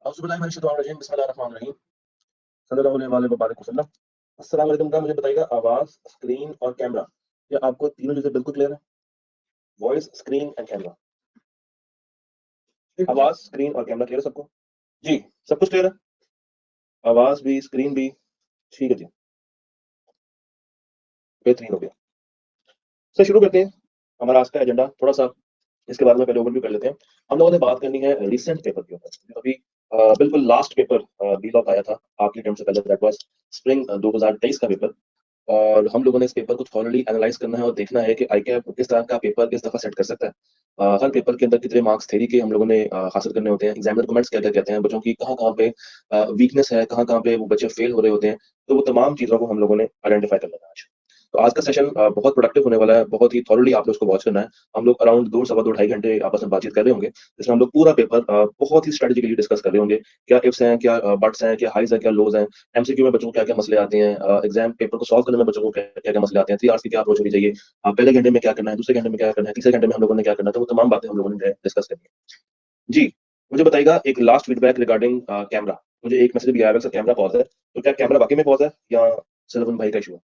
औज़ुबिल्लाहि बिस्मिल्लाहिर्रहमानिर्रहीम। सल्लल्लाहु अलैहि वबारिक वसल्लम। अस्सलाम वालेकुम। का मुझे बताइएगा, आवाज़, स्क्रीन और कैमरा, क्या आपको तीनों चीज़ें बिल्कुल क्लियर है? Voice, screen and camera. आवाज़, स्क्रीन और कैमरा क्लियर है सबको? जी, सब कुछ क्लियर है? आवाज़ भी, स्क्रीन भी? ठीक है जी, बेहतरीन हो गया। तो शुरू करते हैं। हमारा आज का एजेंडा थोड़ा-सा इसके बारे में पहले ओवरव्यू कर लेते हैं। हम लोगों ने बात करनी है रीसेंट पेपर के ऊपर। अभी बिल्कुल लास्ट पेपर बीलॉक आया था आखिरी टर्म से पहले, दैट वाज़ स्प्रिंग 2023 का पेपर। और हम लोगों ने इस पेपर को थॉरली एनालाइज़ करना है और देखना है कि आईकैप किस तरह का पेपर किस दफ़ा सेट कर सकता है। हर पेपर के अंदर कितने मार्क्स थ्योरी के हम लोगों ने हासिल करने होते हैं, एग्ज़ामिनर कमेंट्स क्या-क्या कहते हैं, बच्चों की कहाँ-कहाँ पे वीकनेस है, कहाँ-कहाँ पे वो बच्चे फेल हो रहे होते हैं। तो वो तमाम चीज़ों को हम लोगों ने आइडेंटिफ़ाई करना है आज। तो आज का सेशन बहुत प्रोडक्टिव होने वाला है, बहुत ही थॉरली आप लोग उसको वॉच करना है। हम लोग अराउंड 2 सवा 2 ढाई घंटे आपस में बातचीत कर रहे होंगे, जिसमें हम लोग पूरा पेपर बहुत ही स्ट्रैटेजिकली डिस्कस कर रहे होंगे। क्या इफ्स हैं, क्या बट्स हैं, क्या हाइज़ हैं, क्या लोज़ हैं, एमसीक्यू में बच्चों को क्या-क्या मसले आते हैं, एग्ज़ाम पेपर को सॉल्व करने में बच्चों को क्या-क्या मसले आते हैं, 3 आवर्स की क्या अप्रोच होनी चाहिए, पहले घंटे में क्या करना है, दूसरे घंटे में क्या करना है, तीसरे घंटे में हम लोगों ने क्या करना है, तो वो तमाम बातें हम लोगों ने डिस्कस करनी है। जी, मुझे बताइएगा एक लास्ट फीडबैक रिगार्डिंग कैमरा। मुझे एक मैसेज भी आया है, सर कैमरा पॉज़ है, तो क्या कैमरा वाक़ई में पॉज़ है या सिर्फ उन भाई का इश्यू है?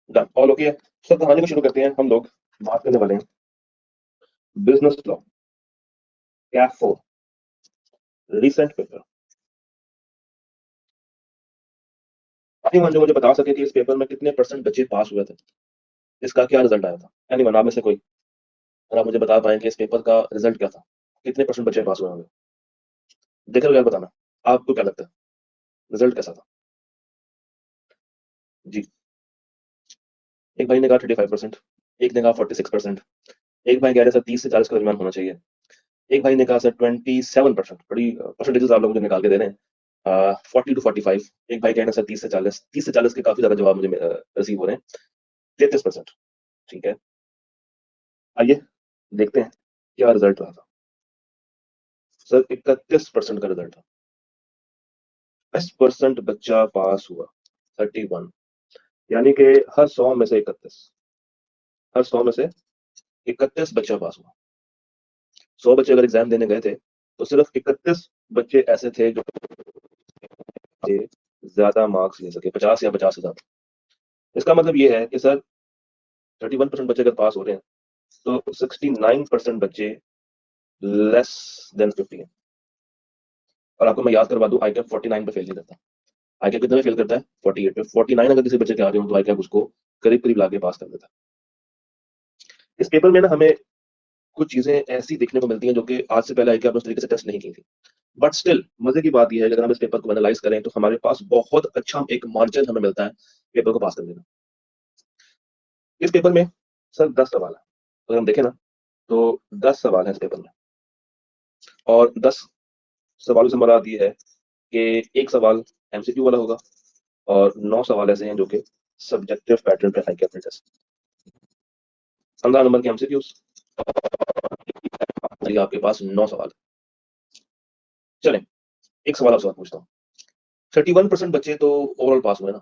डन, ऑल ओके है। सर कहानी को शुरू करते हैं। हम लोग बात करने वाले हैं business law, CAT 4 recent paper. Anyone जो मुझे बता सके कि इस पेपर में कितने परसेंट बच्चे पास हुए थे? इसका क्या रिज़ल्ट आया था? एनीवन आप में से कोई? अगर आप मुझे बता पाएँ कि इस पेपर का रिज़ल्ट क्या था? कितने परसेंट बच्चे पास हुए होंगे? देखे बगैर बताना। आपको क्या लगता है? रिज़ल्ट कैसा था? जी, एक भाई ने कहा 35%, एक ने कहा 46%, एक भाई कह रहे सर 30 से 40 के दरमियान होना चाहिए। एक भाई ने कहा सर 27%, बड़ी परसेंटेजेस आप लोग मुझे निकाल के दे रहे हैं। 40 टू 45, एक भाई कह रहे हैं सर 30 से 40 के काफ़ी ज़्यादा जवाब मुझे रिसीव हो रहे हैं। 33%, ठीक है। आइए देखते हैं क्या रिज़ल्ट रहा था। सर 31% का रिज़ल्ट था। 10% बच्चा पास हुआ, 31, यानी कि हर 100 में से 31, हर 100 में से 31 बच्चा पास हुआ। 100 बच्चे अगर एग्ज़ाम देने गए थे, तो सिर्फ 31 बच्चे ऐसे थे जो ज़्यादा मार्क्स ले सके, 50 या 50 से ज़्यादा। इसका मतलब ये है कि सर 31% बच्चे अगर पास हो रहे हैं, तो 69% बच्चे लेस देन 50 हैं। और आपको मैं याद करवा दूँ, आईकैप 49 पे फेल नहीं करता। आईकैप कितने में फेल करता है? 48 पे। 49 अगर किसी बच्चे के आ रहे हो, तो आईकैप उसको करीब-करीब लाके पास कर देता है। इस पेपर में ना हमें कुछ चीज़ें ऐसी देखने को मिलती हैं, जो कि आज से पहले आईकैप ने उस तरीके से टेस्ट नहीं की थी। बट स्टिल मज़े की बात ये है कि अगर हम इस पेपर को एनालाइज़ करें, तो हमारे पास बहुत अच्छा एक मार्जिन हमें मिलता है, पेपर को पास करने का। इस पेपर में सर 10 सवाल हैं। अगर हम देखें ना, तो 10 सवाल हैं इस पेपर में, और 10 सवालों से मुराद ये है कि 1 सवाल एमसीक्यू वाला होगा और 9 सवाल ऐसे हैं जो कि सब्जेक्टिव पैटर्न पे आईकैप ने टेस्ट। 15 नंबर के एमसीक्यूज़, चलिए आपके पास 9 सवाल। चलें, एक सवाल आपसे और पूछता हूँ। 31% बच्चे तो ओवरऑल पास हुए ना,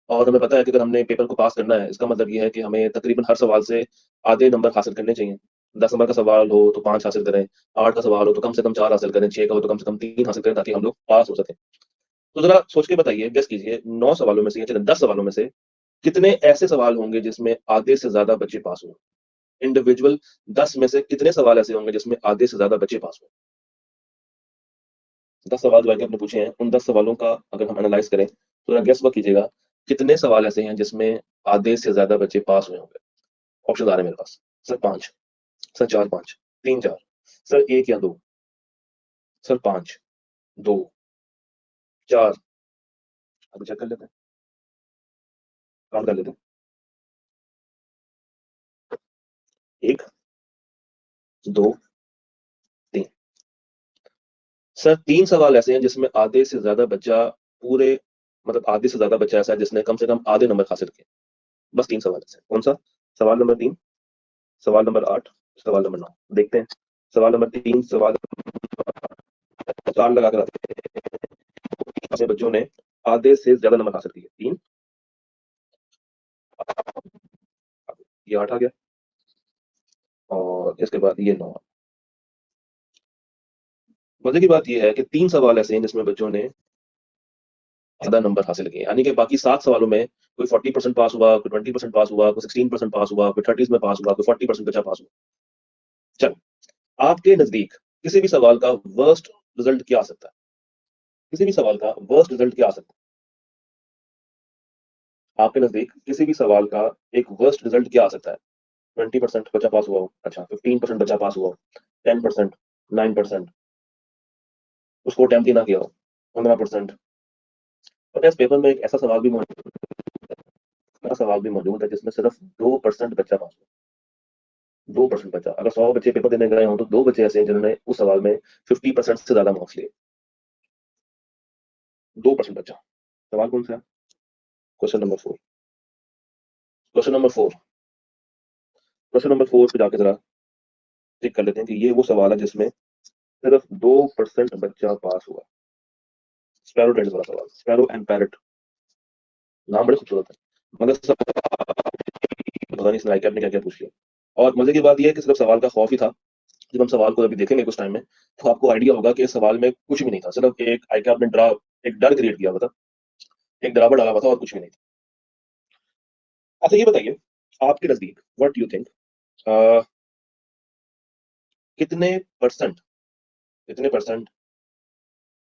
और हमें पता है कि अगर हमने पेपर को पास करना है, इसका मतलब ये है कि हमें तकरीबन हर सवाल से आधे नंबर हासिल करने चाहिए। 10 नंबर का सवाल हो तो 5 हासिल करें, 8 का सवाल हो तो कम से कम 4 हासिल करें, 6 का हो तो कम से कम 3 हासिल करें, ताकि हम लोग पास हो सकें। तो ज़रा सोच के बताइए, गेस कीजिए, 9 सवालों में से या चलें 10 सवालों में से कितने ऐसे सवाल होंगे जिसमें आधे से ज़्यादा बच्चे पास हुए? इंडिविजुअल 10 में से कितने सवाल ऐसे होंगे जिसमें आधे से ज़्यादा बच्चे पास हुए? 10 सवाल जो आगे आपने पूछे हैं, उन 10 सवालों का अगर हम एनालाइज़ करें, तो ज़रा गेस वर्क कीजिएगा, कितने सवाल ऐसे हैं जिसमें आधे से ज़्यादा बच्चे पास हुए होंगे? ऑप्शंस आ रहे हैं मेरे पास। सर 5, सर 4-5, 3-4, सर 1 या 2, सर 5, 2, 4, अभी चेक कर लेते हैं, काउंट कर लेते हैं। 1, 2, 3। सर 3 सवाल ऐसे हैं जिसमें आधे से ज़्यादा बच्चा पूरे, मतलब आधे से ज़्यादा बच्चा ऐसा है जिसने कम से कम आधे नंबर हासिल किए। बस 3 सवाल ऐसे हैं। कौन-सा? सवाल नंबर 3, सवाल नंबर 8, सवाल नंबर 9। देखते हैं। सवाल नंबर 3, सवाल 4 लगा कर आते हैं। ऐसे बच्चों ने आधे से ज़्यादा नंबर हासिल किए। 3, ये 8 आ गया, और इसके बाद ये 9। मजे की बात यह है कि 3 सवाल ऐसे हैं जिसमें बच्चों ने ज़्यादा नंबर हासिल किए। यानी कि बाकी 7 सवालों में कोई 40% पास हुआ, कोई 20% पास हुआ, कोई 16% पास हुआ, कोई 30s में पास हुआ, कोई 40% बचा पास हुआ। चलो, आपके नज़दीक किसी भी सवाल का वर्स्ट रिज़ल्ट क्या आ सकता है? किसी भी सवाल का वर्स्ट रिज़ल्ट क्या आ सकता है? आपके नज़दीक किसी भी सवाल का एक वर्स्ट रिज़ल्ट क्या आ सकता है? 20% बच्चा पास हुआ हो, अच्छा 15% बच्चा पास हुआ हो, 10%, 9%, उसको अटेम्प्ट ही ना किया हो, 15%। पता है इस पेपर में एक ऐसा सवाल भी मौजूद है जिसमें सिर्फ 2% बच्चा पास हुआ। 2% बचा। अगर 100 बच्चे पेपर देने गए हों तो 2 बच्चे ऐसे हैं जिन्होंने उस सवाल में 50% से ज़्यादा मार्क्स लिए। 2% बचा। सवाल कौन-सा है? Question number 4। Question number 4। Question number 4 पे जाके ज़रा चेक कर लेते हैं कि ये वो सवाल है जिसमें सिर्फ 2% बच्चा पास हुआ। स्पैरो डेट्स वाला सवाल। Sparrow and parrot. नाम बड़े खूबसूरत हैं। मगर सब पता नहीं इसने ICAP ने क्या-क्या पूछ लिया। और मज़े की बात ये है कि सिर्फ सवाल का खौफ ही था। जब हम सवाल को अभी देखेंगे कुछ टाइम में, तो आपको आइडिया होगा कि इस सवाल में कुछ भी नहीं था। सिर्फ एक ICAP ने एक डर क्रिएट किया हुआ था। एक डरावा डाला हुआ था और कुछ भी नहीं था। अच्छा ये बताइए, आपके नज़दीक व्हाट डू यू थिंक अ, कितने परसेंट कितने परसेंट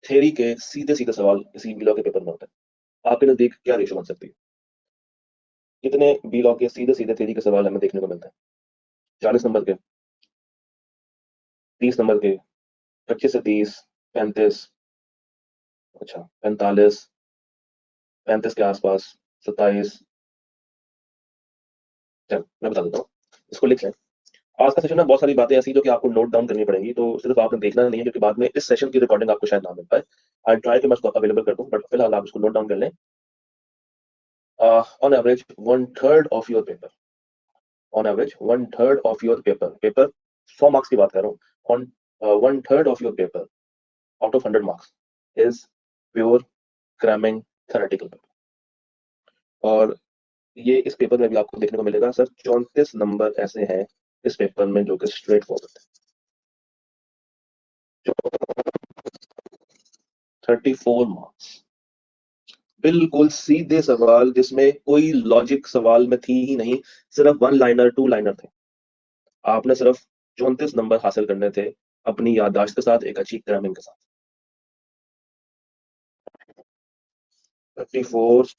थ्योरी के सीधे-सीधे सवाल किसी बी लॉ के पेपर में होते हैं? आपके नज़दीक क्या रेशियो बन सकती है? कितने बी लॉ के सीधे-सीधे थ्योरी के सवाल हमें देखने को मिलते हैं? 40 नंबर के, 30 नंबर के, 25 से 30, 35, अच्छा 45, 35 के आस-पास, 27। चलो, मैं बता देता हूँ। इसको लिख लें। आज का सेशन ना बहुत सारी बातें ऐसी हैं जो कि आपको नोट डाउन करनी पड़ेंगी, तो सिर्फ आपने देखना नहीं है क्योंकि बाद में इस सेशन की रिकॉर्डिंग आपको शायद ना मिल पाए। आई ट्राई कि मैं उसको अवेलेबल कर दूँ, बट फिलहाल आप इसको नोट डाउन कर लें। On average 1/3 of your paper, on average 1/3 of your paper, paper 100 marks की बात कर रहा हूँ, on 1/3 of your paper out of 100 marks is pure cramming theoretical paper. और ये इस पेपर में भी आपको देखने को मिलेगा सर 34 नंबर ऐसे हैं इस पेपर में जो कि स्ट्रेट फॉरवर्ड है। 34 मार्क्स, बिल्कुल सीधे सवाल जिसमें कोई लॉजिक सवाल में थी ही नहीं, सिर्फ वन लाइनर, टू लाइनर थे। आपने सिर्फ 34 नंबर हासिल करने थे अपनी याददाश्त के साथ, एक अच्छी क्रैमिंग के साथ। 34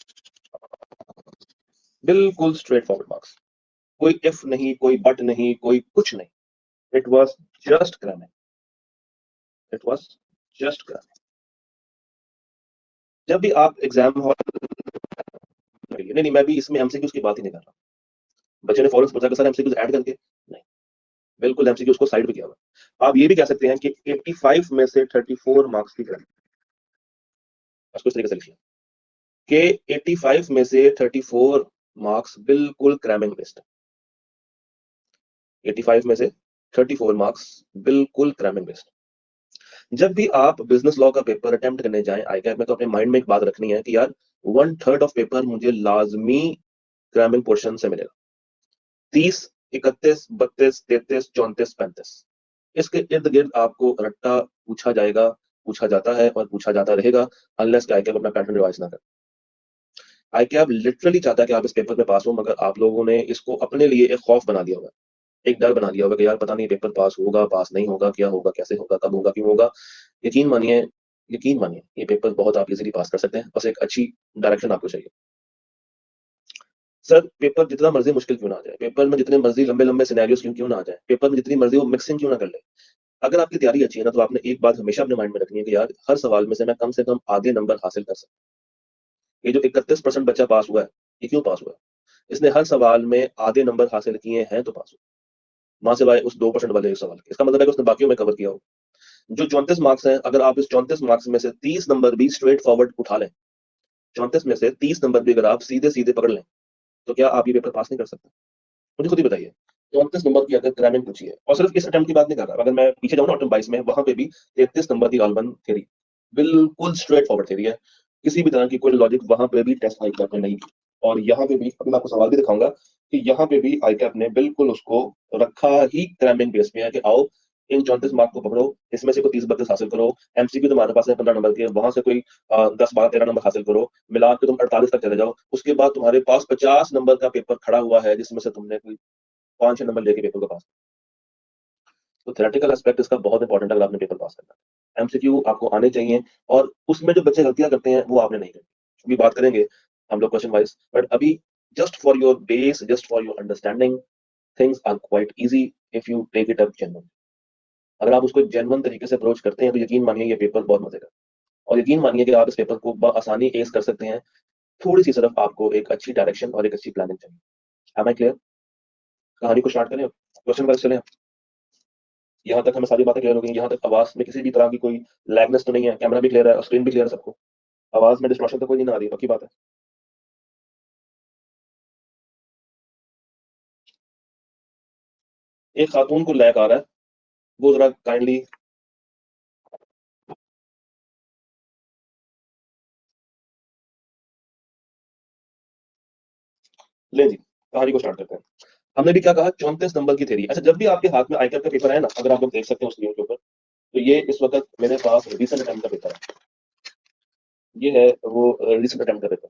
बिल्कुल स्ट्रेट फॉरवर्ड मार्क्स, कोई इफ नहीं, कोई बट नहीं, कोई कुछ नहीं। It was just cramming, it was just cramming. जब भी आप एग्जाम हॉल नहीं नहीं, मैं भी इसमें एमसीक्यूज की बात ही नहीं कर रहा। बच्चे ने फौरन पूछा कि सर एमसीक्यूज ऐड करके, नहीं, बिल्कुल एमसीक्यूज को साइड पे किया हुआ। आप ये भी कह सकते हैं कि 85 में से 34 मार्क्स की क्रैमिंग, उसको इस तरीके से लिखिए कि 85 में से 34 मार्क्स बिल्कुल क्रैमिंग बेस्ड है। 85 में से 34 मार्क्स बिल्कुल क्रैमिंग बेस्ड। जब भी आप बिजनेस लॉ का पेपर अटेम्प्ट करने जाएं आईकैप में, तो अपने माइंड में एक बात रखनी है कि यार 1/3 ऑफ पेपर मुझे लाजमी क्रैमिंग पोर्शन से मिलेगा। 30, 31, 32, 33, 34, 35, इसके इर्द गिर्द आपको रट्टा पूछा जाएगा, पूछा जाता है और पूछा जाता रहेगा, अनलेस कि आईकैप अपना पैटर्न रिवाइज ना करे। आईकैप लिटरली चाहता है कि आप इस पेपर में पास हो, मगर आप लोगों ने इसको अपने लिए एक खौफ बना दिया हुआ है, एक डर बना दिया होगा कि यार पता नहीं पेपर पास होगा, पास नहीं होगा, क्या होगा, कैसे होगा, कब होगा, क्यों होगा। यकीन मानिए, यकीन मानिए, ये पेपर बहुत आप इजीली पास कर सकते हैं, बस एक अच्छी डायरेक्शन आपको चाहिए। सर पेपर जितना मर्जी मुश्किल क्यों ना आ जाए, पेपर में जितने मर्जी लंबे लंबे सिनेरियोस क्यों क्यों ना आ जाए, पेपर में जितनी मर्जी वो मिक्सिंग क्यों ना कर ले, अगर आपकी तैयारी अच्छी है ना, तो आपने एक बात हमेशा अपने माइंड में रखनी है कि यार हर सवाल में से मैं कम से कम आधे नंबर हासिल कर सकता हूं। ये जो 31% बच्चा पास हुआ है, ये क्यों पास हुआ है? इसने हर सवाल में आधे नंबर हासिल किए हैं तो पास हुआ। वहां से उस 2% वाले एक सवाल के, इसका मतलब है कि उसने बाकियों में कवर किया हो। जो 34 मार्क्स हैं, अगर आप इस 34 मार्क्स में से 30 नंबर भी स्ट्रेट फॉरवर्ड उठा लें, 34 में से 30 नंबर भी अगर आप सीधे सीधे पकड़ लें, तो क्या आप ये पेपर पास नहीं कर सकते? मुझे खुद ही बताइए। 34 नंबर की अगर क्रैमिंग पूछी है, और सिर्फ इस अटेम्प्ट की बात नहीं कर रहा, अगर मैं पीछे जाऊँ ना अटेम्प्ट 22 में, वहां पे भी 33 नंबर की ऑल वन थ्योरी, बिल्कुल स्ट्रेट फॉरवर्ड थ्योरी है। किसी भी तरह की कोई लॉजिक वहां पे भी टेस्ट आईकैप ने नहीं की। और यहाँ पे भी अभी मैं आपको सवाल भी दिखाऊंगा कि यहाँ पे भी आईकैप ने बिल्कुल उसको रखा ही क्रैमिंग बेस पे है कि आओ इन 34 मार्क को पकड़ो, इसमें से कोई 30-32 हासिल करो, एमसीक्यू तुम्हारे पास है 15 नंबर के, वहाँ से कोई 10, 12, 13 नंबर हासिल करो, मिला के तुम 48 तक चले जाओ। उसके बाद तुम्हारे पास 50 नंबर का पेपर खड़ा हुआ है, जिसमें से तुमने कोई 5-6 नंबर लेके पेपर को पास। तो थ्योरेटिकल एस्पेक्ट इसका बहुत इंपॉर्टेंट है अगर आपने पेपर पास करना है। एमसीक्यू आपको आने चाहिए और उसमें जो बच्चे गलतियाँ करते हैं, वो आपने नहीं करनी। अभी बात करेंगे हम लोग क्वेश्चन वाइज़, बट अभी just for your base, just for your understanding, things are quite easy if you take it up genuinely. अगर आप उसको जेन्युइन तरीके से अप्रोच करते हैं, तो यकीन मानिए ये पेपर बहुत मज़े का है। और यकीन मानिए कि आप इस पेपर को बआसानी एस कर सकते हैं। थोड़ी-सी सिर्फ आपको एक अच्छी डायरेक्शन और एक अच्छी प्लानिंग चाहिए। Am I clear? कहानी को स्टार्ट करें अब? क्वेश्चन वाइज़ चलें? यहाँ तक हमें सारी बातें क्लियर हो गई। यहाँ तक आवाज़ में किसी भी तरह की कोई लैगनेस तो नहीं है, कैमरा भी क्लियर है और स्क्रीन भी क्लियर है सबको। आवाज़ में डिस्टॉर्शन तो कोई नहीं ना आ रही, पक्की बात है? एक खातून को लैग आ रहा है, वो ज़रा काइंडली लें जी, कहानी को स्टार्ट करते हैं। हमने भी क्या कहा 34 नंबर की थ्योरी। अच्छा, जब भी आपके हाथ में आईकैप का पेपर आए ना, अगर आप लोग देख सकते हो स्क्रीन के ऊपर, तो ये इस वक़्त मेरे पास रीसेंट अटेम्प्ट का पेपर है। ये है वो रीसेंट अटेम्प्ट का पेपर।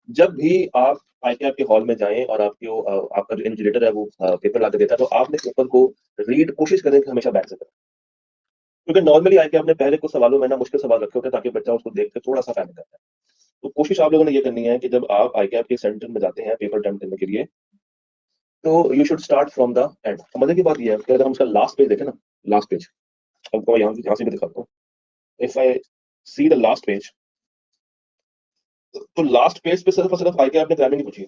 जब भी आप आईटीआर के हॉल में जाएँ और आपका जो इन्विजिलेटर है वो पेपर लाके देता है, तो आपने पेपर को रीड कोशिश करें कि हमेशा बैक से करें। क्योंकि नॉर्मली आईटीआर ने पहले कुछ सवालों में ना मुश्किल सवाल रखे होते हैं ताकि बच्चा उसको देख के थोड़ा-सा पैनिक करता है। तो कोशिश आप लोगों ने ये करनी है कि जब आप आईटीआर के सेंटर में जाते हैं पेपर अटेम्प्ट करने के लिए, तो you should start from the end. मज़े की बात ये है कि अगर हम उसका लास्ट पेज देखें ना, लास्ट पेज, आपको मैं यहाँ से भी दिखाता हूँ। If I see the last page, तो लास्ट पेज पे सिर्फ और सिर्फ आईटीआर ने ग्रामर नहीं पूछी है।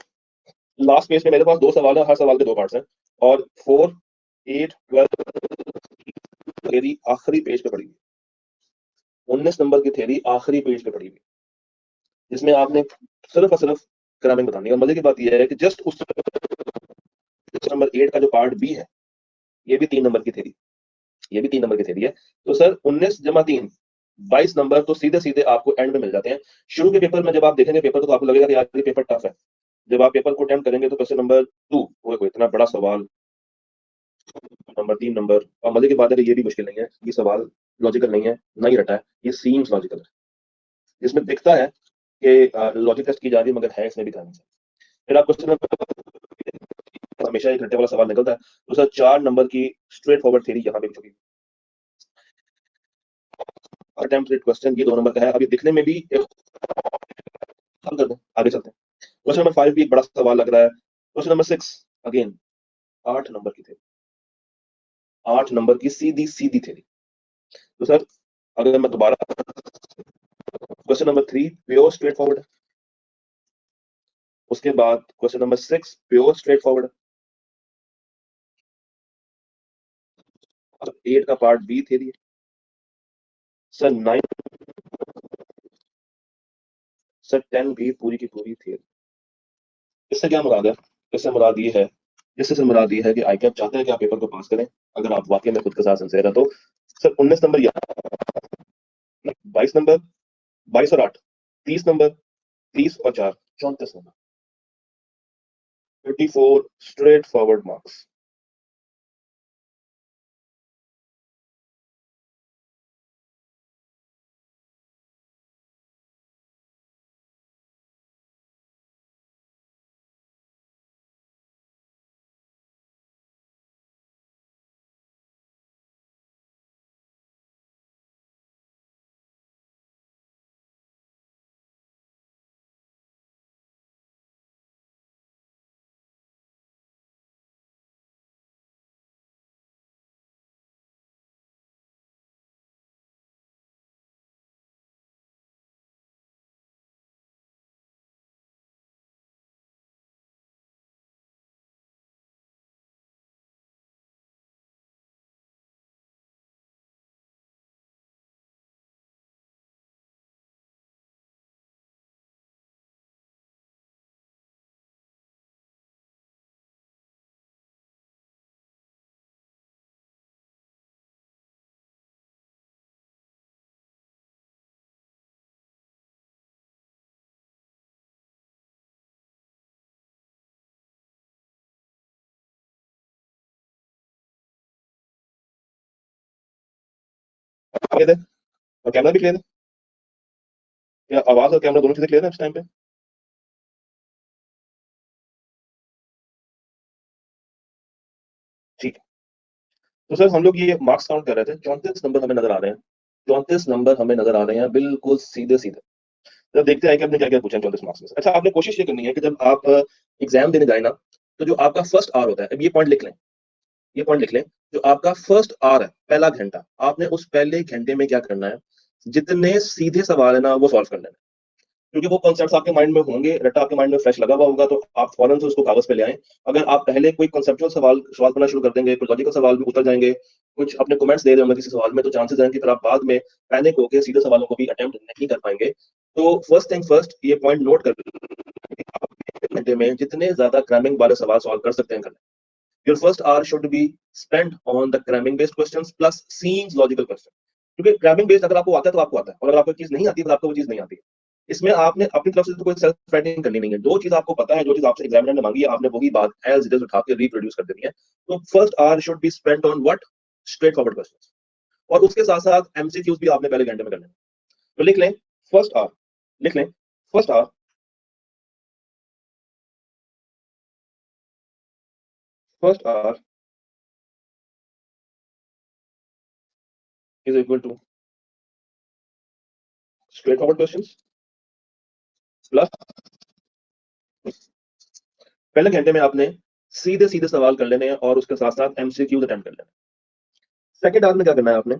लास्ट पेज में मेरे पास 2 सवाल है, हर सवाल के 2 पार्ट्स हैं और 4, 8, 12 थ्योरी आखिरी पेज पे पड़ी हुई है। 19 नंबर की थ्योरी आखिरी पेज पे पड़ी हुई है, जिसमें आपने सिर्फ और सिर्फ ग्रामिंग बतानी है। और मजे की बात ये है कि जस्ट उस नंबर 8 का जो पार्ट बी है, ये भी 3 नंबर की थ्योरी, ये भी 3 नंबर की थ्योरी है। तो सर 19 जमा 3, 22 नंबर तो सीधे-सीधे आपको एंड में मिल जाते हैं। शुरू के पेपर में जब आप देखेंगे पेपर, तो आपको लगेगा कि यार ये पेपर टफ है। जब आप पेपर को अटेम्प्ट करेंगे तो क्वेश्चन नंबर 2, ओए होए! इतना बड़ा सवाल, नंबर 3 नंबर। और मजे की बात है कि ये भी मुश्किल नहीं है, ये सवाल लॉजिकल नहीं है, ना ही रटा है, ये सीम्स लॉजिकल है। इसमें दिखता है कि लॉजिक टेस्ट की जा रही है, मगर है इसमें भी कहानी है। फिर आप क्वेश्चन नंबर हमेशा एक रट्टे वाला सवाल निकलता है, तो सर 4 नंबर की स्ट्रेट फॉरवर्ड थ्योरी यहाँ पे भी छुपी है। अटेम्प्ट रेट क्वेश्चन ये 2 नंबर का है, अभी दिखने में भी हल कर दें, आगे चलते हैं। क्वेश्चन नंबर 5 भी एक बड़ा सवाल लग रहा है। क्वेश्चन नंबर 6 अगेन 8 नंबर की थ्योरी, 8 नंबर की सीधी-सीधी थ्योरी। तो सर अगर मैं दोबारा question number 3 pure straight forward है, उसके बाद question number 6 pure straight forward है, और 8 का पार्ट बी थ्योरी है। सर 9, सर 10 भी पूरी की पूरी थ्योरी। इससे क्या मुराद है? इससे मुराद ये है, इससे मुराद ये है कि आईकैप चाहता है कि आप पेपर को पास करें, अगर आप वाक़ई में खुद के साथ सिंसियर हैं तो। सर 19 नंबर यहाँ, 22 नंबर, 22 और 8, 30 नंबर, 30 और 4, 34 number, 54 straight forward marks. Clear है और कैमरा भी क्लियर है? क्या आवाज और कैमरा दोनों चीजें क्लियर है इस टाइम पे? ठीक है। तो सर हम लोग ये मार्क्स काउंट कर रहे थे, 34 नंबर हमें नजर आ रहे हैं। 34 नंबर हमें नजर आ रहे हैं बिल्कुल सीधे सीधे। तो देखते हैं कि आपने क्या क्या पूछा है 34 मार्क्स में से। अच्छा, आपने कोशिश ये करनी है कि जब आप एग्जाम देने जाए ना, तो जो आपका फर्स्ट आवर होता है, अब ये पॉइंट लिख लें, ये पॉइंट लिख लें। जो आपका फर्स्ट आवर है, पहला घंटा, आपने उस पहले घंटे में क्या करना है, जितने सीधे सवाल है ना वो सॉल्व कर लेना है। क्योंकि वो कॉन्सेप्ट्स आपके माइंड में होंगे, रट्टा आपके माइंड में फ्रेश लगा हुआ होगा, तो आप फौरन से उसको कागज पे ले आएं। अगर आप पहले कोई कॉन्सेप्चुअल सवाल सवाल करना शुरू कर देंगे, कुछ लॉजिकल सवाल भी उतर जाएंगे, कुछ अपने कमेंट्स दे रहे होंगे किसी सवाल में, तो चांसेस हैं कि फिर आप बाद में पैनिक होकर सीधे सवालों को भी अटेम्प्ट नहीं कर पाएंगे। तो फर्स्ट थिंग फर्स्ट, ये पॉइंट नोट कर घंटे में जितने ज्यादा क्रैमिंग वाले सवाल सॉल्व कर सकते हैं। Your first hour should be spent on the cramming based questions plus seems logical question. क्योंकि cramming based अगर आपको आता है तो आपको आता है, और अगर आपको चीज नहीं आती है तो आपको वो चीज नहीं आती है। इसमें आपने अपनी तरफ से तो कोई सेल्फ राइटिंग करनी नहीं है। जो चीज आपको पता है, जो चीज आपसे एग्जामिनर ने मांगी है, आपने वही बात एज इट इज उठा के रिप्रोड्यूस कर देनी है। तो first hour should be spent on what, straight forward questions. और उसके साथ साथ एमसीक्यूज भी आपने पहले घंटे में करने हैं। तो लिख लें फर्स्ट आवर, लिख लें first hour, first hour is equal to straightforward questions plus, पहले घंटे में आपने सीधे सीधे सवाल कर लेने हैं और उसके साथ साथ एमसीक्यूज अटेम्प्ट कर लेने हैं। सेकंड आवर में क्या करना है आपने,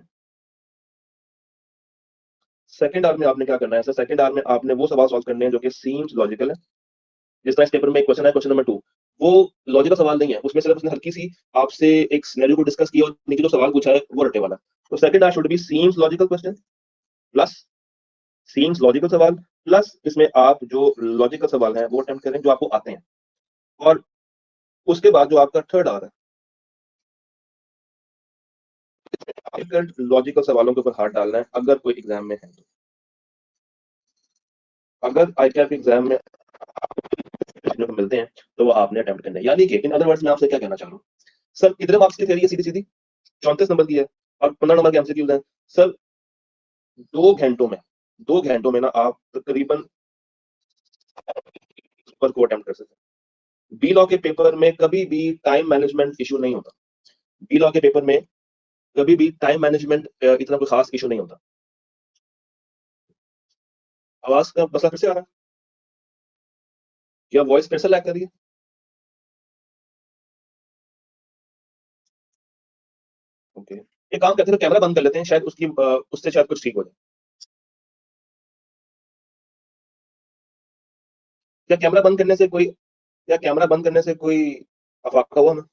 सेकंड आवर में आपने क्या करना है सर, सेकंड आवर में आपने वो सवाल सॉल्व करने हैं जो कि सीम्स लॉजिकल है। जिस तरह इस पेपर में एक क्वेश्चन है, क्वेश्चन नंबर 2, वो लॉजिकल सवाल नहीं है, उसमें सिर्फ उसने हल्की सी आपसे एक सिनेरियो को डिस्कस किया और नीचे जो सवाल पूछा है वो रटे वाला है। तो second hour should be seems logical question plus seems logical सवाल प्लस इसमें आप जो लॉजिकल सवाल हैं वो अटेम्प्ट करें जो आपको आते हैं। और उसके बाद जो आपका थर्ड आवर है, डिफिकल्ट लॉजिकल सवालों के ऊपर हाथ डालना है अगर कोई एग्जाम में है तो। अगर आईकैप एग्जाम में जो मिलते हैं तो वो आपने अटेम्प्ट करना है। यानी कि इन अदर वर्ड्स में आपसे क्या कहना चाह रहा हूँ सर, कितने मार्क्स की थ्योरी है, सीधी सीधी 34 नंबर की है और 15 नंबर के एमसीक्यूज हैं सर। 2 घंटों में, 2 घंटों में ना आप तकरीबन पर को अटेम्प्ट कर सकते हैं। बी लॉ के पेपर में कभी भी टाइम मैनेजमेंट इशू नहीं होता। बी लॉ के पेपर में कभी भी टाइम मैनेजमेंट इतना कोई खास इशू नहीं होता। आवाज का मसला फिर से आ रहा है? क्या वॉइस फिर से लैग कर रही है? ओके, एक काम करते हैं, कैमरा बंद कर लेते हैं, शायद उससे शायद कुछ ठीक हो जाए। क्या कैमरा बंद करने से कोई, क्या कैमरा बंद करने से कोई अफाका हुआ ना?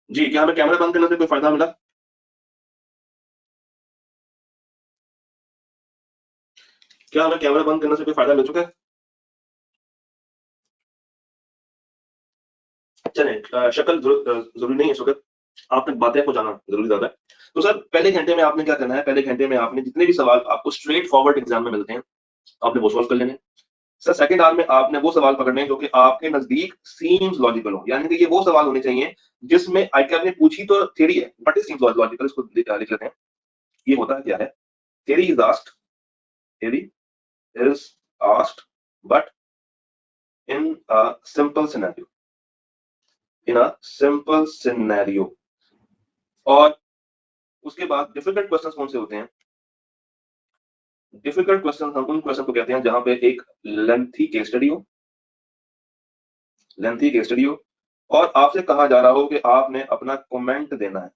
जी, क्या हमें कैमरा बंद करने से कोई फायदा मिला? क्या हमें कैमरा बंद करने से कोई फायदा मिल चुका है? चलें, शक्ल जरूरी नहीं है शक्ल, आपने बातें को जाना जरूरी ज्यादा है। तो सर पहले घंटे में आपने क्या करना है, पहले घंटे में आपने जितने भी सवाल आपको स्ट्रेट फॉरवर्ड एग्जाम में मिलते हैं आपने वो सॉल्व कर लेने हैं। सर सेकंड आवर में आपने वो सवाल पकड़ने हैं जो कि आपके नजदीक सीम्स लॉजिकल हो, यानी कि ये वो सवाल होने चाहिए जिसमें आईक्यू ने पूछी तो थ्योरी है बट इट सीम्स लॉजिकल। इसको लिख लेते हैं। ये होता क्या है, theory is asked, theory is asked but in a simple scenario, in a simple scenario. और उसके बाद डिफिकल्ट क्वेश्चंस कौन से होते हैं, डिफिकल्ट क्वेश्चन हम उन क्वेश्चन को कहते हैं जहां पे एक लेंथी केस स्टडी हो, लेंथी केस स्टडी हो और आपसे कहा जा रहा हो कि आपने अपना कमेंट देना है,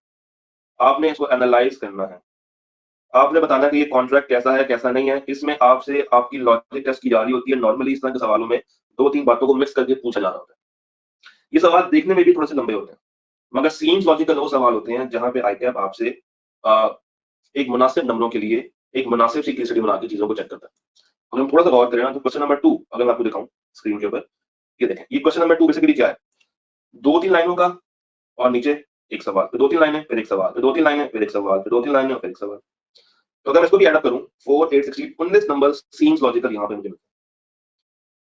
आपने इसको एनालाइज करना है, आपने बताना कि ये कॉन्ट्रैक्ट कैसा है कैसा नहीं है। इसमें आपसे आपकी लॉजिक टेस्ट की जा रही होती है। नॉर्मली इस तरह के सवालों में 2-3 बातों को मिक्स करके पूछा जा रहा होता है। ये सवाल देखने में भी थोड़े से लंबे होते हैं, मगर सीम्स लॉजिकल वो सवाल होते हैं जहां पे आईकैप आपसे अ, एक मुनासिब नंबरों के लिए एक मुनासिब सी केस स्टडी बना के चीजों को चेक करता है। अगर हम थोड़ा सा गौर करें ना, तो क्वेश्चन नंबर 2 अगर मैं आपको दिखाऊं स्क्रीन के ऊपर, ये देखें, ये क्वेश्चन नंबर 2 बेसिकली क्या है, 2-3 लाइनों का और नीचे एक सवाल, फिर 2-3 लाइनें, फिर एक सवाल, फिर 2-3 लाइनें, फिर एक सवाल, फिर 2-3 लाइनें और फिर एक सवाल। तो अगर मैं इसको भी ऐड अप करूं 4 8 16 19 नंबर सीम्स लॉजिकल यहां पे मुझे मिलते हैं।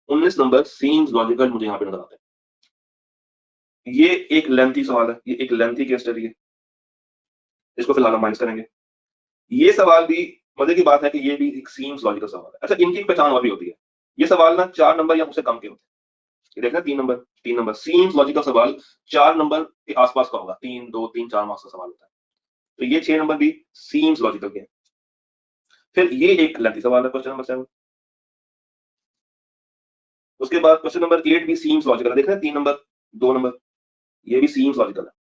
19 नंबर सीम्स लॉजिकल मुझे यहां पे नजर आते हैं। ये एक लेंथी सवाल है, ये एक लेंथी केस स्टडी है। इसको फिलहाल हम माइनस करेंगे। ये सवाल भी मजे की बात है कि ये भी एक सीम्स लॉजिकल सवाल है। अच्छा, इनकी एक पहचान और भी होती है। ये सवाल ना 4 नंबर या उससे कम के होते हैं। ये देखना 3 नंबर सीम्स लॉजिकल सवाल 4 नंबर के आसपास का होगा। 3 2 3 4 मार्क्स का सवाल होता है। तो ये 6 नंबर भी सीम्स लॉजिकल के हैं। फिर ये एक लेंथी सवाल है, क्वेश्चन नंबर 7। उसके बाद क्वेश्चन नंबर 8 भी सीम्स लॉजिकल है। देख रहे हैं 3 नंबर 2 नंबर, ये भी सीम्स लॉजिकल है।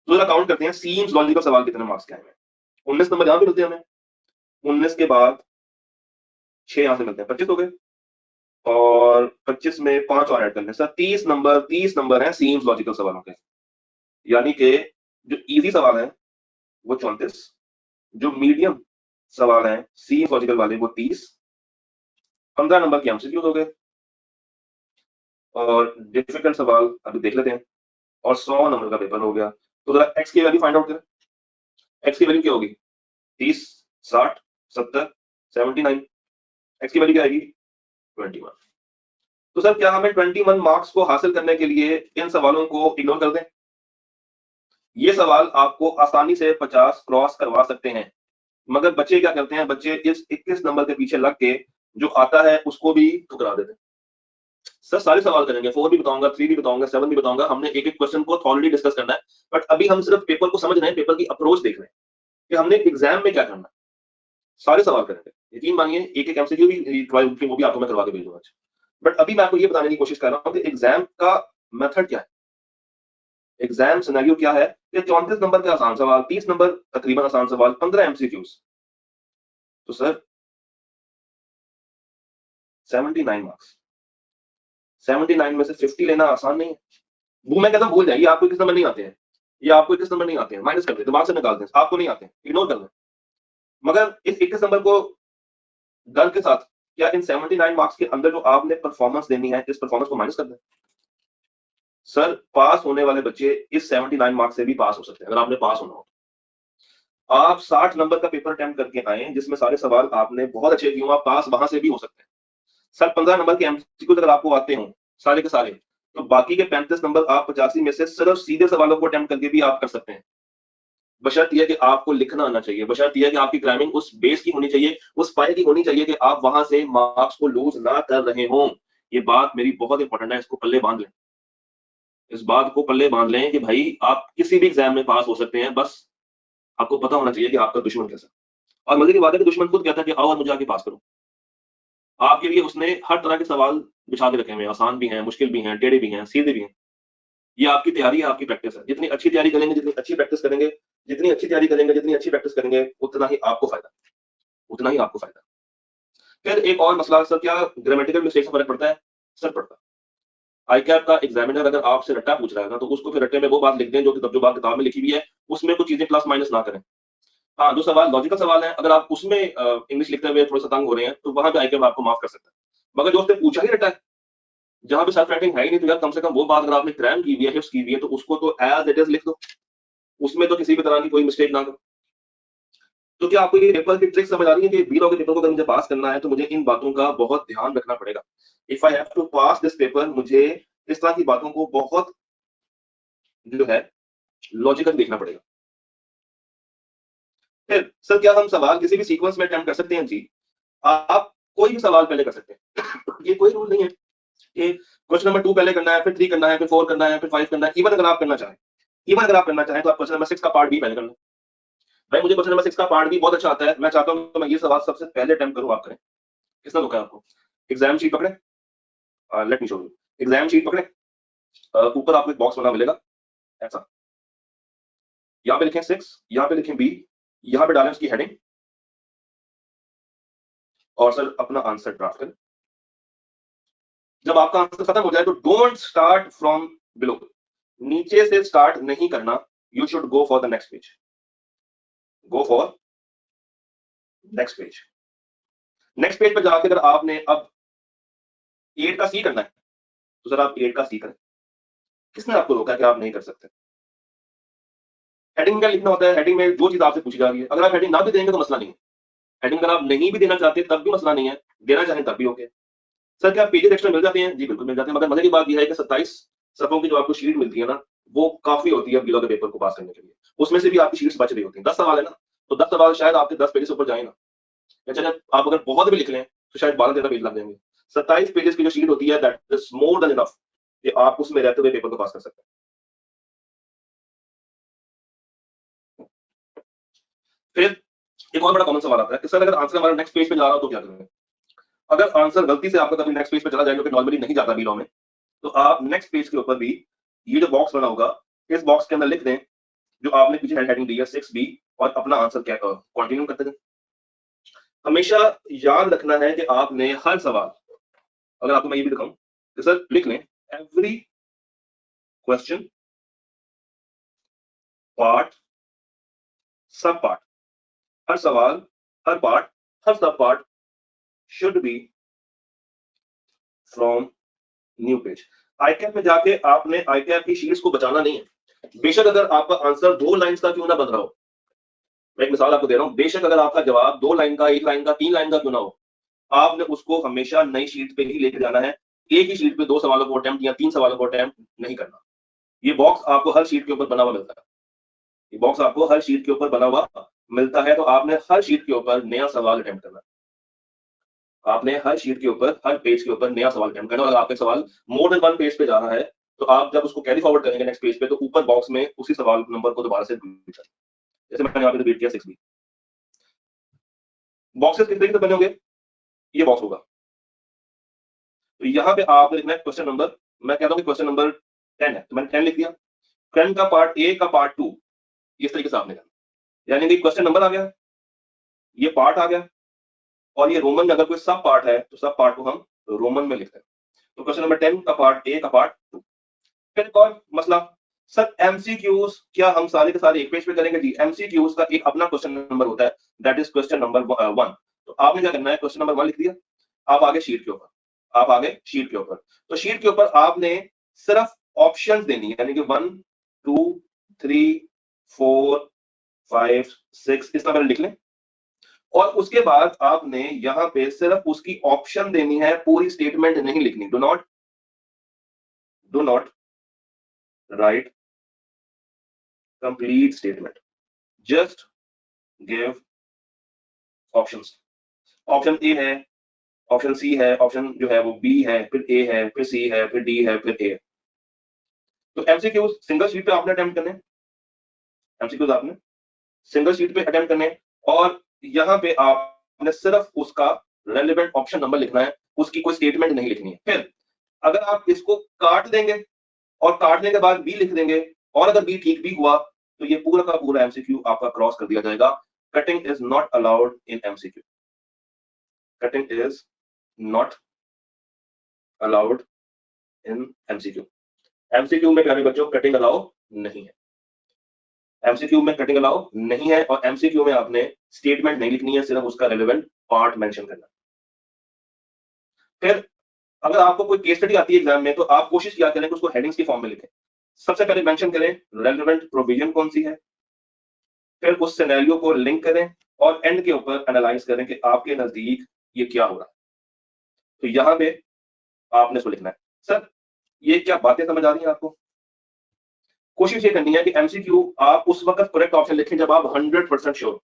तो जरा काउंट करते हैं सीम्स लॉजिकल सवाल कितने मार्क्स के आए हैं। 19 नंबर यहां पे मिलते हैं हमें। 19 के बाद 6 यहां से मिलते हैं, 25 हो गए। और 25 में 5 और ऐड कर लें सर, 30 नंबर है सीम्स लॉजिकल सवालों के। यानी कि जो इजी सवाल है वो 34, जो मीडियम सवाल है सीम्स लॉजिकल वाले वो 30, 15 नंबर के एमसीक्यूज हो गए। और डिफिकल्ट सवाल अभी देख लेते हैं। और 100 नंबर का पेपर हो गया। तो जरा एक्स की वैल्यू फाइंड आउट करें। एक्स की वैल्यू क्या होगी? 30, 60, 70, 79। एक्स की वैल्यू क्या आएगी? 21। तो सर क्या हमें 21 मार्क्स को हासिल करने के लिए इन सवालों को इग्नोर कर दें? ये सवाल आपको आसानी से 50 क्रॉस करवा सकते हैं। मगर बच्चे क्या करते हैं? बच्चे इस 21 नंबर के पीछे लग के जो आता है उसको भी ठुकरा देते हैं। सर सारे सवाल करेंगे, 4 भी बताऊंगा, 3 भी बताऊंगा, 7 भी बताऊंगा। हमने एक एक क्वेश्चन को थॉरली डिस्कस करना है। बट अभी हम सिर्फ पेपर को समझ रहे हैं, पेपर की अप्रोच देख रहे हैं कि हमने एग्जाम में क्या करना है। सारे सवाल करेंगे, यकीन मानिए। एक एक एमसीक्यू भी वो भी आपको मैं करवा के भेजूंगा आज। बट अभी मैं आपको ये बताने की कोशिश कर रहा हूँ कि एग्जाम का मेथड क्या है, एग्जाम सिनेरियो क्या है। कि 34 नंबर के आसान सवाल, 30 नंबर तकरीबन आसान सवाल, 15 एमसीक्यूज। तो सर 79 मार्क्स, 79 में से 50 लेना आसान नहीं है। वो मैं कहता हूँ भूल जाइए, आपको 21 नंबर नहीं आते हैं, ये आपको 21 नंबर नहीं आते हैं, माइनस कर दे, दिमाग से निकाल दें, आपको नहीं आते हैं, इग्नोर कर दें। मगर इस 21 नंबर को डर के साथ क्या इन 79 मार्क्स के अंदर जो आपने परफॉर्मेंस देनी है, इस परफॉर्मेंस को माइनस कर दें। सर पास होने वाले बच्चे इस 79 मार्क्स से भी पास हो सकते हैं, अगर आपने पास होना हो। आप 60 नंबर का पेपर अटेम्प्ट करके आए जिसमें सारे सवाल आपने बहुत अच्छे किए हो, आप पास वहां से भी हो सकते हैं। सर 15 नंबर के एमसीक्यू अगर आपको आते हो सारे के सारे, तो बाकी के 35 नंबर आप 85 में से सिर्फ सीधे सवालों को अटेम्प्ट करके भी आप कर सकते हैं। बशर्त यह कि आपको लिखना आना चाहिए, बशर्त यह कि आपकी क्राइमिंग उस बेस की होनी चाहिए, उस पाए की होनी चाहिए कि आप वहां से मार्क्स को लूज ना कर रहे हो। ये बात मेरी बहुत इंपॉर्टेंट है, इसको पल्ले बांध लें। इस बात को पल्ले बांध लें कि भाई आप किसी भी एग्जाम में पास हो सकते हैं, बस आपको पता होना चाहिए कि आपका दुश्मन कैसा है। और मजे की बात है कि दुश्मन खुद कहता है कि आओ और मुझे आके पास करो। आपके लिए उसने हर तरह के सवाल बिछा के रखे हुए हैं, आसान भी हैं, मुश्किल भी हैं, टेढ़े भी हैं, सीधे भी हैं। ये आपकी तैयारी है, आपकी प्रैक्टिस है। जितनी अच्छी तैयारी करेंगे, जितनी अच्छी प्रैक्टिस करेंगे, जितनी अच्छी तैयारी करेंगे, जितनी अच्छी प्रैक्टिस करेंगे, उतना ही आपको फायदा, उतना ही आपको फायदा। फिर एक और मसला, सर क्या ग्रामेटिकल मिस्टेक से फर्क पड़ता है? सर पड़ता है। आईकैप का एग्जामिनर अगर आपसे रट्टा पूछ रहा है ना, तो उसको फिर रट्टे में वो बात लिख दें जो बात किताब में लिखी हुई है, उसमें कुछ चीजें प्लस माइनस ना करें। हाँ, जो सवाल लॉजिकल सवाल है, अगर आप उसमें इंग्लिश लिखते हुए थोड़ा सा तंग हो रहे हैं, तो वहां पे आईकैप आपको माफ कर सकता है। मगर जो उसने पूछा ही रट्टा है, जहां पे सेल्फ राइटिंग है ही नहीं, तो यार कम से कम वो बात अगर आपने क्रैम की हुई है, हिफ्स की हुई है, तो उसको तो एज इट इज लिख दो। उसमें तो किसी भी तरह की कोई मिस्टेक ना करो। तो क्या आपको ये पेपर की ट्रिक समझ आ रही है कि बी लॉ के पेपर को अगर मुझे पास करना है, तो मुझे इन बातों का बहुत ध्यान रखना पड़ेगा। If I have to pass this paper, मुझे इस तरह की बातों को बहुत जो है लॉजिकल देखना पड़ेगा। फिर सर क्या हम सवाल किसी भी सीक्वेंस में अटेम्प्ट कर सकते हैं? जी, आप कोई भी सवाल पहले कर सकते हैं। ये कोई रूल नहीं है कि क्वेश्चन नंबर 2 पहले करना है, फिर 3 करना है, फिर 4 करना है, फिर 5 करना है। इवन अगर आप करना चाहें, इवन अगर आप करना चाहें, तो आप क्वेश्चन नंबर 6 का पार्ट बी पहले कर लें। भाई मुझे क्वेश्चन नंबर 6 का पार्ट बी बहुत अच्छा आता है, मैं चाहता हूं कि मैं ये सवाल सबसे पहले अटेम्प्ट करूं, आप करें। किसने धोखा है आपको? एग्जाम शीट पकड़े, let me show you. Exam sheet पकड़े, ऊपर आपको एक बॉक्स बना मिलेगा ऐसा। यहाँ पे लिखें 6, यहाँ पे लिखें बी, यहाँ पे डालें उसकी हेडिंग, और सर अपना आंसर ड्राफ्ट करें। जब आपका आंसर खत्म हो जाए तो डोंट स्टार्ट फ्रॉम बिलो, नीचे से स्टार्ट नहीं करना। You should go for the next page, go for next page. Next page पर जाकर अगर आपने अब 8 का सी करना है, तो सर आप 8 का सी करें। किसने आपको रोका कि आप नहीं कर सकते? हेडिंग क्या लिखना होता है, हेडिंग में जो चीज आपसे पूछी जा रही है, अगर आप हेडिंग ना भी देंगे तो मसला नहीं है, हेडिंग अगर आप नहीं भी देना चाहते तब भी मसला नहीं है, देना चाहें तब भी ओके। सर क्या पेजेस एक्स्ट्रा मिल जाते हैं? जी बिल्कुल मिल जाते हैं, मगर मजे की बात यह है कि 27 सफ़ों की जो आपको शीट मिलती है ना, वो काफी होती है बिलो द पेपर को पास करने के लिए। उसमें से भी आपकी शीट्स बच रही होती हैं, 10 सवाल है ना, तो 10 सवाल शायद आपके 10 पेज से ऊपर जाए ना, या चले आप अगर बहुत भी लिख लें तो शायद 12-13 पेज लग जाएंगे। 27 पेजेस की जो शीट होती है that is more than enough कि आप उसमें रहते हुए पेपर को पास कर सकते हैं। फिर एक और बड़ा कॉमन सवाल आता है कि सर अगर आंसर हमारा नेक्स्ट पेज पे जा रहा हो तो क्या करेंगे? अगर आंसर गलती से आपका कभी नेक्स्ट पेज पे चला जाए, जो कि नॉर्मली नहीं जाता बी लॉ में, तो आप नेक्स्ट पेज के ऊपर भी ये जो बॉक्स बना होगा, इस बॉक्स के अंदर लिख दें जो आपने पीछे हेडिंग दी है 6B, और अपना आंसर क्या कंटिन्यू करते रहें। हमेशा याद रखना है कि आपने हर सवाल, अगर आपको मैं ये भी दिखाऊं कि सर लिख लें every question, part, sub part, हर सवाल, हर पार्ट, हर sub part should be from new page. आईकैप में जाके आपने आईकैप की शीट्स को बचाना नहीं है। बेशक अगर आपका आंसर 2 लाइंस का क्यों ना बन रहा हो, मैं एक मिसाल आपको दे रहा हूं, बेशक अगर आपका जवाब 2 लाइन का, 1 लाइन का, 3 लाइन का क्यों ना हो, आपने उसको हमेशा नई शीट पे ही लेके जाना है। एक ही शीट पे 2 सवालों को अटेम्प्ट या 3 सवालों को अटेम्प्ट नहीं करना। ये बॉक्स आपको हर शीट के ऊपर बना हुआ मिलता है। ये बॉक्स आपको हर शीट के ऊपर बना हुआ मिलता है, तो आपने हर शीट के ऊपर नया सवाल अटेम्प्ट करना है। आपने हर शीट के ऊपर, हर पेज के ऊपर नया सवाल अटेम्प्ट करना है। अगर आपका सवाल मोर देन 1 पेज पे जा रहा है, तो आप जब उसको कैरी फॉरवर्ड करेंगे नेक्स्ट पेज पे, तो ऊपर बॉक्स में उसी सवाल नंबर को दोबारा से रिपीट करें। जैसे मैंने यहाँ पे रिपीट किया 6B। बॉक्सेस किस तरीके से बने होंगे? ये बॉक्स होगा। तो यहाँ पे आपने लिखना है क्वेश्चन नंबर, मैं कहता हूँ कि क्वेश्चन नंबर 10 है, तो मैंने 10 लिख दिया। 10 का पार्ट ए का पार्ट 2, इस तरीके से आपने करना, यानी कि क्वेश्चन नंबर आ गया, ये पार्ट आ गया, और ये रोमन में अगर कोई सब पार्ट है तो सब पार्ट को हम रोमन में लिखते हैं। तो क्वेश्चन नंबर 10 का पार्ट ए का पार्ट 2। फिर एक और मसला, सर एमसीक्यूज क्या हम सारे के सारे एक पेज पे करेंगे? जी, एमसीक्यूज का एक अपना क्वेश्चन नंबर होता है, दैट इज क्वेश्चन नंबर 1। तो आपने क्या करना है, क्वेश्चन नंबर 1 लिख दिया, आप आगे शीट के ऊपर, आप आगे शीट के ऊपर, तो शीट के ऊपर आपने सिर्फ ऑप्शंस देनी है, यानी कि 1 2 3 4 5 6 इस तरह लिख लें, और उसके बाद आपने यहां पे सिर्फ उसकी ऑप्शन देनी है, पूरी स्टेटमेंट नहीं लिखनी। Do not right complete statement, just give options. Option A है, ऑप्शन सी है, ऑप्शन जो है वो बी है, फिर ए है, फिर सी है, फिर डी है, फिर ए है। तो एमसीक्यू सिंगल शीट पे आपने अटेम्प्ट करने, एमसीक्यूज आपने सिंगल शीट पे अटेम्प्ट करने, और यहाँ पे आपने सिर्फ उसका रेलेवेंट ऑप्शन नंबर लिखना है, उसकी कोई स्टेटमेंट नहीं लिखनी है। फिर अगर आप इसको काट देंगे और काटने के बाद बी लिख देंगे, और अगर बी ठीक भी हुआ, तो ये पूरा का पूरा एमसीक्यू आपका क्रॉस कर दिया जाएगा। Cutting is not allowed in MCQ, cutting is not allowed in MCQ. MCQ में प्यारे बच्चों कटिंग अलाउ नहीं है, एमसीक्यू में कटिंग अलाउ नहीं है, और एमसीक्यू में आपने स्टेटमेंट नहीं लिखनी है, सिर्फ उसका रेलेवेंट पार्ट मेंशन करना। फिर अगर आपको कोई केस स्टडी आती है एग्जाम में, तो आप कोशिश किया करें कि उसको हेडिंग्स के फॉर्म में लिखें। सबसे पहले मेंशन करें रेलेवेंट प्रोविजन कौन सी है, फिर उस सिनेरियो को लिंक करें, और एंड के ऊपर एनालाइज करें कि आपके नजदीक ये क्या हो रहा है। तो यहाँ पे आपने इसको लिखना है। सर ये क्या बातें समझ आ रही हैं आपको? कोशिश ये करनी है कि एमसीक्यू आप उस वक्त करेक्ट ऑप्शन लिखें जब आप 100% श्योर।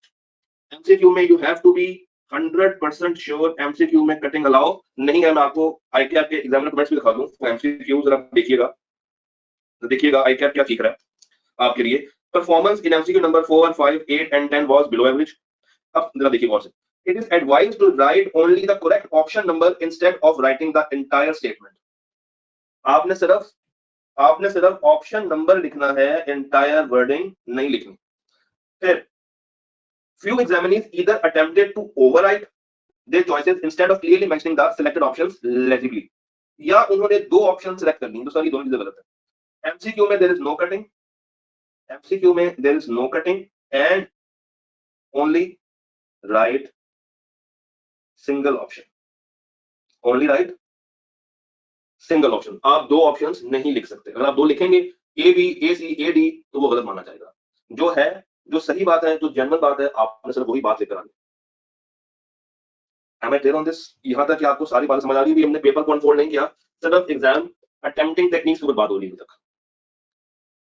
एमसीक्यू में you have to be 100% sure. MCQ में कटिंग अलाउ नहीं है। मैं आपको आईकेआर के एग्जामिनर कमेंट्स भी दिखा दूं, तो एमसीक्यू जरा देखिएगा, तो देखिएगा आईकेआर क्या सीख रहा है आपके लिए। Performance in MCQ number 4 5 8 and 10 was below average. अब जरा देखिए गौर से, it is advised to write only the correct option number instead of writing the entire statement. आपने सिर्फ ऑप्शन नंबर लिखना है, एंटायर वर्डिंग नहीं लिखनी। फिर few examinees either attempted to overwrite their choices instead of clearly mentioning the selected options legibly, या उन्होंने दो ऑप्शन सेलेक्ट कर ली, तो सारी दोनों चीजें गलत है। एमसीक्यू में there is no cutting, MCQ में there is no cutting, and only right single option, only right single option. आप दो ऑप्शंस नहीं लिख सकते। अगर आप दो लिखेंगे, A B, A C, A D, तो वो गलत माना जाएगा। जो है, जो सही बात है, जो जेन्युइन बात है, आपने सिर्फ वही बात लेकर आनी। Am I clear on this? यहाँ तक कि आपको सारी बातें समझ आ रही है? हमने पेपर को अनफोल्ड नहीं किया, सिर्फ एग्जाम अटेम्प्टिंग टेक्निक्स के ऊपर बात हो रही है अभी तक।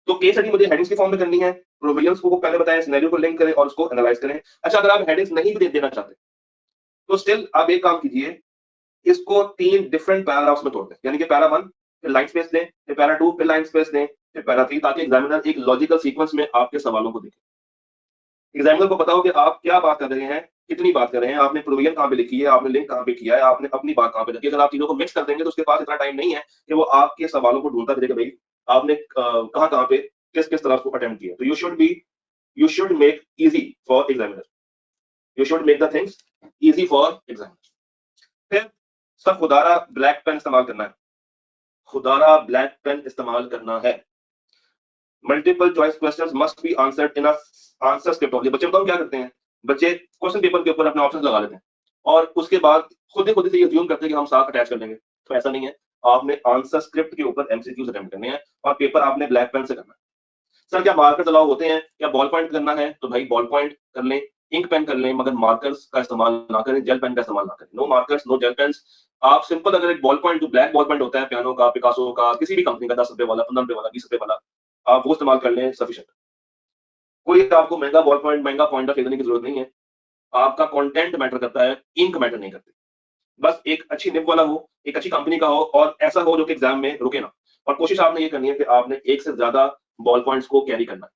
तो केस स्टडी मुझे हेडिंग्स की फॉर्म में करनी है, प्रोविजंस को पहले बताएं, सिनेरियो को लिंक करें और उसको एनालाइज करें। अच्छा, अगर आप हेडिंग्स नहीं भी देना चाहते तो स्टिल आप एक काम कीजिए, इसको 3 डिफरेंट पैराग्राफ्स में तोड़ दें। यानी कि पैरा 1 फिर लाइन स्पेस दें, फिर पैरा 2 फिर लाइन स्पेस दें, फिर पैरा 3, ताकि एग्जामिनर एक लॉजिकल सीक्वेंस में आपके सवालों को देखे। एग्जामिनर को पता हो कि आप क्या बात कर रहे हैं, कितनी बात कर रहे हैं, आपने प्रोविजन कहाँ पे लिखी है, आपने लिंक कहाँ पे किया है, आपने अपनी बात कहाँ पे रखी है। अगर आप तीनों को मिक्स कर देंगे तो उसके पास इतना टाइम नहीं है कि वो आपके सवालों को ढूंढता फिरे कि भाई आपने कहाँ-कहाँ पे किस-किस तरह उसको अटेम्प्ट किया। तो you should make easy for examiner. You should make the things easy for examiner. फिर सब खुदारा ब्लैक पेन इस्तेमाल करना है। खुदारा ब्लैक पेन इस्तेमाल करना है। Multiple choice questions must be answered in a answer script only. बच्चे बताओ क्या करते हैं? बच्चे क्वेश्चन पेपर के ऊपर अपने ऑप्शंस लगा लेते हैं और उसके बाद खुद ही से ये अज्यूम करते हैं कि हम साथ अटैच कर लेंगे। तो ऐसा नहीं है। आपने आंसर स्क्रिप्ट के ऊपर एमसीक्यूज अटेम्प्ट करने हैं और पेपर आपने ब्लैक पेन से करना है। सर क्या मार्कर्स अलाउ होते हैं? क्या बॉल पॉइंट करना है? तो भाई बॉल पॉइंट कर लें, इंक पेन कर लें, मगर मार्कर्स का इस्तेमाल ना करें, जेल पेन का इस्तेमाल ना करें। No markers, no gel pens. आप सिंपल अगर एक बॉल पॉइंट, जो ब्लैक बॉल पॉइंट होता है पियानो का, पिकासो का, किसी भी कंपनी का, 10 रुपए वाला, 15 रुपए वाला, 20 रुपए वाला, आप वो इस्तेमाल कर लें, सफिशिएंट। कोई आपको महंगा बॉल पॉइंट, महंगा पॉइंटर खरीदने की जरूरत नहीं है। आपका कंटेंट मैटर करता है, इंक मैटर नहीं करती। बस एक अच्छी निब वाला हो, एक अच्छी कंपनी का हो और ऐसा हो जो कि एग्जाम में रुके ना। और कोशिश आपने ये करनी है कि आपने एक से ज्यादा बॉल पॉइंट्स को कैरी करना है।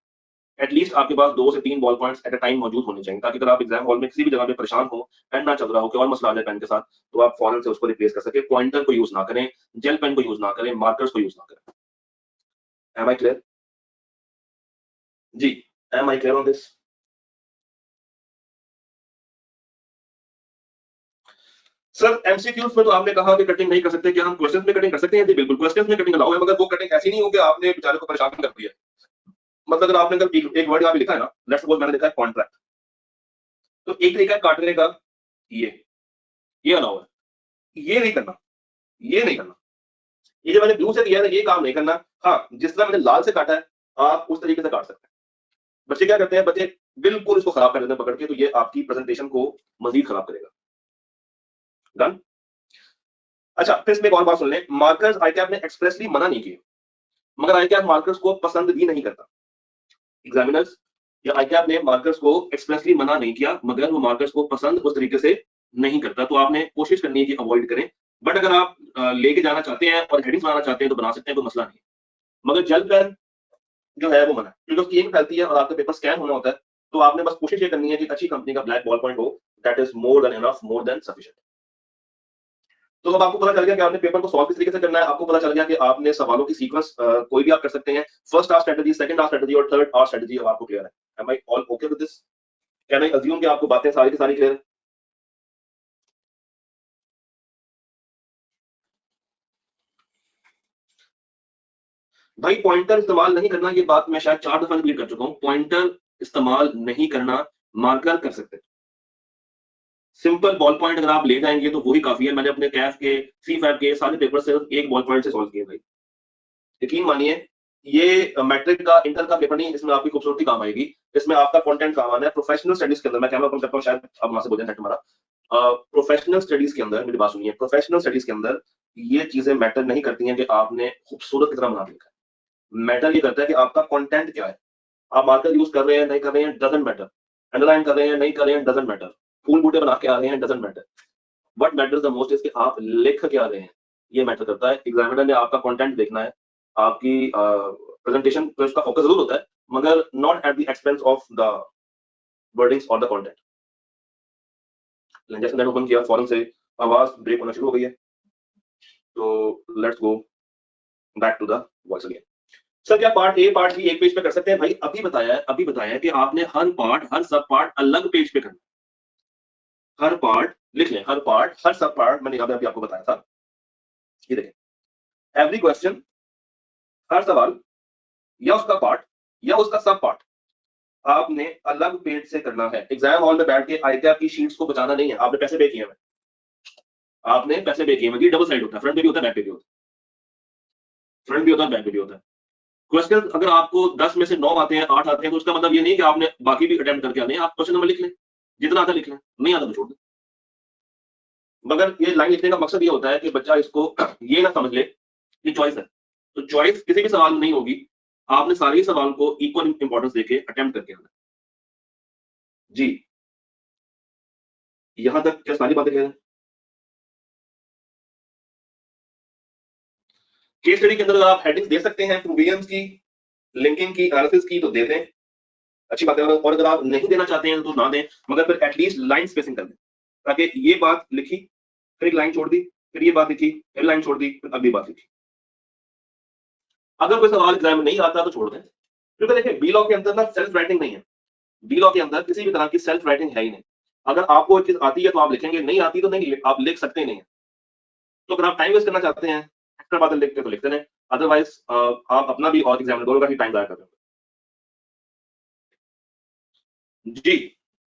एटलीस्ट आपके पास 2 से 3 ball points at a time मौजूद होने चाहिए, ताकि अगर आप एग्जाम हॉल में किसी भी जगह पे परेशान हो, पेन ना चल रहा हो, कोई और मसला आ जाए पेन के साथ, तो आप फौरन से उसको रिप्लेस कर सकें। पॉइंटर को यूज ना करें, जेल पेन को यूज ना करें, मार्कर्स को यूज ना करें। Am I clear? जी, am I clear on this? Sir MCQs में तो आपने कहा कि कटिंग नहीं कर सकते, क्या हम क्वेश्चंस में कटिंग कर सकते हैं? जी बिल्कुल, क्वेश्चंस में कटिंग अलाउ है, मगर वो कटिंग ऐसी नहीं हो कि आपने बेचारे को परेशान कर दिया। मतलब अगर आपने अगर एक वर्ड यहाँ पे लिखा है ना, लेट्स सपोज मैंने लिखा है कॉन्ट्रैक्ट, तो एक तरीका है काटने का, ये ये अलाउ है। ये नहीं करना, ये नहीं करना। ये जो मैंने ब्लू से किया है ना, ये काम नहीं करना। हाँ, जिस तरह मैंने लाल से काटा है, आप उस तरीके से काट सकते हैं। बच्चे क्या करते हैं? बच्चे बिल्कुल इसको खराब कर देते हैं पकड़ के, तो ये आपकी प्रेजेंटेशन को मजीद खराब करेगा। डन? अच्छा, फिर इसमें एक और बात सुन लें, मार्कर्स ICAP ने एक्सप्रेसली मना नहीं किए, मगर ICAP मार्कर्स को पसंद भी नहीं करता। एग्जामिनर्स या ICAP ने मार्कर्स को एक्सप्रेसली मना नहीं किया, मगर वो मार्कर्स को पसंद उस तरीके से नहीं करता। तो आपने कोशिश करनी है कि अवॉइड करें। बट अगर आप लेके जाना चाहते हैं और हेडिंग्स बनाना चाहते हैं तो बना सकते हैं, कोई मसला नहीं है। मगर जेल पेन जो है वो मना है, क्योंकि उसकी इंक फैलती है और आपका पेपर स्कैन होना होता है। तो आपने बस कोशिश ये करनी है कि अच्छी कंपनी का ब्लैक बॉल पॉइंट हो, that is more than enough, more than sufficient. तो अब आपको पता चल गया कि आपने पेपर को सॉल्व किस तरीके से करना है, आपको पता चल गया कि आपने सवालों की सीक्वेंस कोई भी आप कर सकते हैं, first hour strategy, second hour strategy और थर्ड आवर स्ट्रेटजी। अब आपको क्लियर है? Am I all okay with this? Can I assume कि आपको बातें सारी की सारी क्लियर है? भाई पॉइंटर इस्तेमाल नहीं करना, ये बात मैं शायद 4 दफा रिपीट कर चुका हूँ। पॉइंटर इस्तेमाल नहीं करना, मार्कर कर सकते हैं। सिंपल बॉल पॉइंट अगर आप ले जाएंगे तो वही काफी है। मैंने अपने कैफ के, सी फैब के सारे पेपर सिर्फ एक बॉल पॉइंट से सॉल्व किए भाई। यकीन मानिए, ये मैट्रिक का, इंटर का पेपर नहीं, इसमें आपकी खूबसूरती काम आएगी। इसमें आपका कंटेंट काम आना है। प्रोफेशनल स्टडीज के अंदर मैं कैमरा ओपन करता हूँ, शायद अब वहां से बोल दें तुम्हारा। प्रोफेशनल स्टडीज के अंदर मेरी बात सुनिए, प्रोफेशनल स्टडीज के अंदर ये चीजें मैटर नहीं करती हैं कि आपने खूबसूरत कितना बना लिखा है। मैटर ये करता है कि आपका कंटेंट क्या है। आप मार्कर यूज कर रहे हैं, नहीं कर रहे हैं, डजंट मैटर। अंडरलाइन कर रहे हैं, नहीं कर रहे हैं, डजंट मैटर। फूल बूटे बना के आ रहे हैं, doesn't matter. What matters the most is कि आप लिख क्या रहे हैं, ये मैटर करता है। एग्जामिनर ने आपका कंटेंट देखना है, आपकी प्रेजेंटेशन पे उसका फोकस जरूर होता है, मगर not at the expense of the wordings और द कंटेंट। जैसे मैंने ओपन किया, फॉरन से आवाज ब्रेक होना शुरू हो गई है। तो let's go back to the voice again. Sir क्या पार्ट ए पार्ट बी एक पेज पे कर सकते हैं? भाई अभी बताया है कि आपने हर पार्ट, हर सब पार्ट अलग पेज पे करना है। हर पार्ट लिख लें, हर पार्ट, हर सब पार्ट मैंने यहाँ पे अभी आपको बताया था। ये देखें, एवरी क्वेश्चन, हर सवाल या उसका पार्ट या उसका सब पार्ट आपने अलग पेज से करना है। एग्जाम हॉल में बैठ के ICAP की शीट्स को बचाना नहीं है। आपने पैसे पे किए हैं, आपने पैसे पे किए हैं। डबल साइड होता है, फ्रंट पे भी होता है, बैक पे भी होता है। फ्रंट भी होता है, बैक पे भी होता है। क्वेश्चन अगर आपको 10 में से 9 आते हैं, 8 आते हैं, तो उसका मतलब ये नहीं कि आपने बाकी भी अटेम्प्ट करके आने हैं, आप क्वेश्चन नंबर लिख लें, जितना आता लिख लें, नहीं आता तो छोड़ दें। मगर ये लाइन लिखने का मकसद ये होता है कि बच्चा इसको ये ना समझ ले कि चॉइस है। तो चॉइस किसी भी सवाल में नहीं होगी, आपने सारे ही सवाल को इक्वल इम्पोर्टेंस देके अटेम्प्ट करके आना है। जी, यहाँ तक क्या सारी बातें क्लियर हैं? केस स्टडी के अंदर अगर आप हेडिंग्स दे सकते हैं प्रूवियंस की, लिंकिंग की, एनालिसिस की तो दे दें, अच्छी बात है। और अगर आप नहीं देना चाहते हैं तो ना दें, मगर फिर एटलीस्ट लाइन स्पेसिंग कर दें, ताकि ये बात लिखी, फिर एक लाइन छोड़ दी, फिर ये बात लिखी, फिर लाइन छोड़ दी, फिर अगली बात लिखी। अगर कोई सवाल एग्जाम में नहीं आता तो छोड़ दें, क्योंकि देखिए बी लॉ के अंदर ना सेल्फ राइटिंग नहीं है। बी लॉ के अंदर किसी भी तरह की सेल्फ राइटिंग है ही नहीं। अगर आपको एक चीज आती है तो आप लिखेंगे, नहीं आती तो नहीं, आप लिख सकते ही नहीं है। तो अगर आप टाइम वेस्ट करना चाहते हैं, एक्स्ट्रा बातें लिखते तो लिखते रहें, अदरवाइज आप अपना भी और एग्जामिनर दोनों का ही टाइम जाया कर रहे हो। जी।